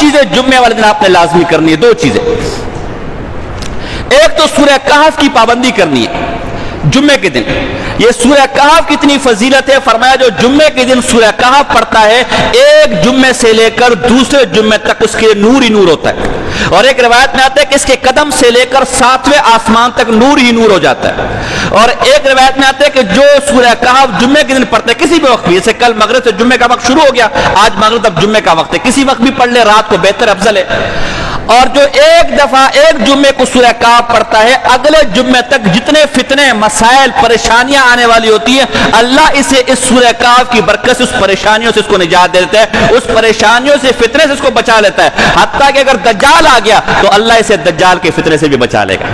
چیزیں جمعے والے دن آپ نے لازمی کرنی ہے، دو چیزیں۔ ایک تو سورہ کہف کی پابندی کرنی ہے جمعے کے دن۔ یہ سورہ کہف کی اتنی فضیلت ہے، فرمایا جو جمعے کے دن سورہ کہف پڑھتا ہے ایک جمعے سے لے کر دوسرے جمعے تک اس کے نور ہی نور ہوتا ہے، اور ایک روایت میں آتا ہے کہ اس کے قدم سے لے کر 7ویں آسمان تک نور ہی نور ہو جاتا ہے، اور ایک روایت میں آتا ہے کہ جو سورہ کہف جمعے کے دن پڑھتا ہے کسی بھی وقت بھی، جیسے کل مغرب سے جمعے کا وقت شروع ہو گیا، آج مغرب تک جمعے کا وقت ہے، کسی وقت بھی پڑھ لے، رات کو بہتر افضل ہے، اور جو ایک دفعہ ایک جمعے کو سورہ کہف پڑھتا ہے اگلے جمعے تک جتنے فتنے مسائل پریشانیاں آنے والی ہوتی ہیں اللہ اسے اس سورہ کہف کی برکت سے اس پریشانیوں سے اس کو نجات دے دیتا ہے، اس پریشانیوں سے فتنے سے اس کو بچا لیتا ہے، حتیٰ کہ اگر دجال آ گیا تو اللہ اسے دجال کے فتنے سے بھی بچا لے گا۔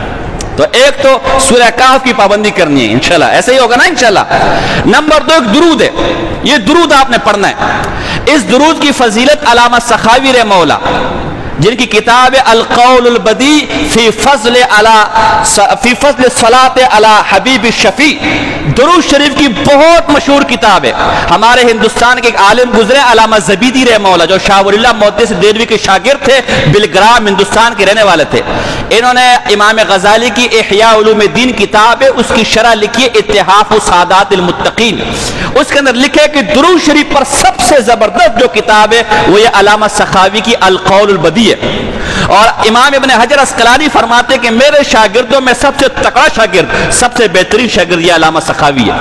تو ایک تو سورہ کہف کی پابندی کرنی ہے انشاءاللہ، ایسے ہی ہوگا نا انشاءاللہ۔ نمبر 2 ایک درود ہے، یہ درود آپ نے پڑھنا ہے۔ اس درود کی فضیلت علامہ سخاوی رحمہ اللہ جن کی کتاب القول البدی فی فضل الصلاۃ علی حبیب الشفیع، درود شریف کی بہت مشہور کتاب ہے۔ ہمارے ہندوستان کے ایک عالم گزرے علامہ زبیدی رحمہ اللہ جو شاہ ولی اللہ محدث دہلوی کے شاگرد تھے، بلگرام ہندوستان کے رہنے والے تھے۔ انہوں نے امام غزالی کی احیاء علوم الدین کتاب ہے، اس کی شرح لکھی ہے اتحاف سعادات المتقین، اس کے اندر لکھے کہ درود شریف پر سب سے زبردست جو کتاب ہے وہ یہ علامہ سخاوی کی القول البدی ہے، اور امام ابن حجر اسقلانی فرماتے ہیں کہ میرے شاگردوں میں سب سے تکڑا شاگرد، سب سے بہترین شاگرد یہ علامہ سخاوی ہے۔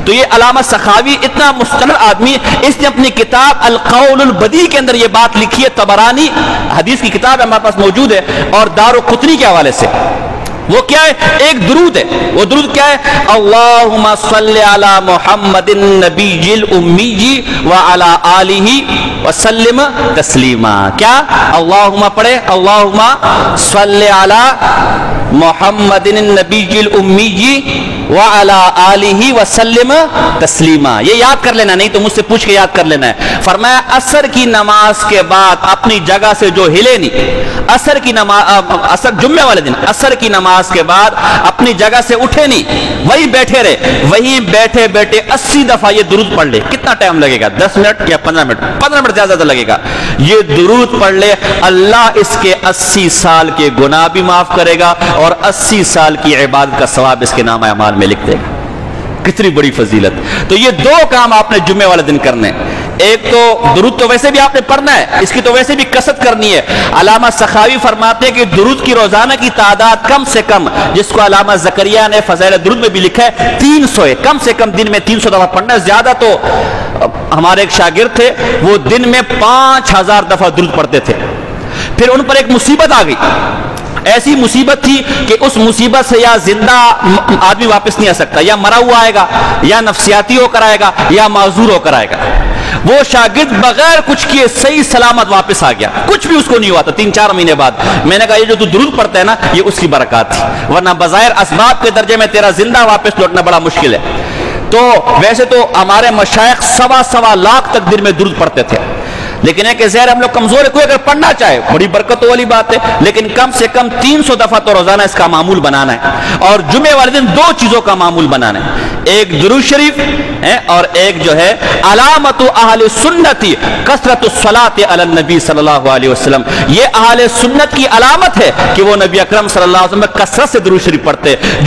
تو یہ علامہ سخاوی اتنا مستند آدمی، اس نے اپنی کتاب القول البدی کے اندر یہ بات لکھی ہے، طبرانی حدیث کی کتاب ہمارے پاس موجود ہے، اور دارقطنی کے حوالے سے۔ وہ کیا ہے؟ ایک درود ہے، وہ درود کیا ہے؟ اللہم صلی علی محمد النبی الامی وعلی آلہ وسلم تسلیما۔ کیا؟ اللہم پڑھے، اللہم صلی علی محمد النبی الامی وعلی آلہ وسلم تسلیما۔ یہ یاد کر لینا، نہیں تو مجھ سے پوچھ کے یاد کر لینا ہے۔ فرمایا عصر کی نماز کے بعد اپنی جگہ سے جو ہلے نہیں، عصر کی نماز، عصر جمعے والے دن عصر کی نماز کے بعد اپنی جگہ سے اٹھے نہیں، وہی بیٹھے رہے، وہی بیٹھے بیٹھے 80 دفعہ یہ درود پڑھ لے۔ کتنا ٹائم لگے گا؟ 10 منٹ یا 15 منٹ؟ 15 منٹ زیادہ لگے گا۔ یہ درود پڑھ لے، اللہ اس کے 80 سال کے گناہ بھی معاف کرے گا اور 80 سال کی عبادت کا ثواب اس کے نام اعمال میں لکھ دے گا۔ کتنی بڑی فضیلت۔ تو یہ دو کام آپ نے جمعے والے دن کرنے ہیں۔ ایک تو درود تو ویسے بھی آپ نے پڑھنا ہے، اس کی تو ویسے بھی کثرت کرنی ہے۔ علامہ سخاوی فرماتے ہیں کہ درود کی روزانہ کی تعداد کم سے کم، جس کو علامہ زکریا نے فضائل درود میں بھی لکھا ہے، 300 ہے، کم سے کم دن میں 300 دفعہ پڑھنا ہے۔ زیادہ تو ہمارے ایک شاگرد تھے، وہ دن میں 5000 دفعہ درود پڑھتے تھے۔ پھر ان پر ایک مصیبت آ گئی، ایسی مصیبت تھی کہ اس مصیبت سے یا زندہ آدمی واپس نہیں آ سکتا، یا مرا ہوا آئے گا، یا نفسیاتی ہو کر آئے گا، یا معذور ہو کر آئے گا۔ وہ شاگرد بغیر کچھ کیے صحیح سلامت واپس آ گیا، کچھ بھی اس کو نہیں ہوا تھا 3-4 مہینے بعد۔ میں نے کہا یہ جو تو درود پڑھتا ہے نا، یہ اس کی برکات تھی، ورنہ بظاہر اسباب کے درجے میں تیرا زندہ واپس لوٹنا بڑا مشکل ہے۔ تو ویسے تو ہمارے مشائخ 1.25 لاکھ تک دن میں درود پڑھتے تھے، لیکن ہے کہ زہر ہم لوگ کمزور ہے، کوئی اگر پڑھنا چاہے بڑی برکت والی بات ہے، لیکن کم سے کم 300 دفعہ تو روزانہ اس کا معمول بنانا ہے۔ اور جمعے والے دن 2 چیزوں کا معمول بنانا ہے، ایک درود شریف ہے اور ایک جو ہے علامت اہل سنتی کثرت الصلاۃ علی النبی صلی اللہ علیہ وسلم۔ یہ اہل سنت کی علامت ہے کہ وہ نبی اکرم صلی اللہ علیہ وسلم میں کثرت سے درود شریف پڑھتے۔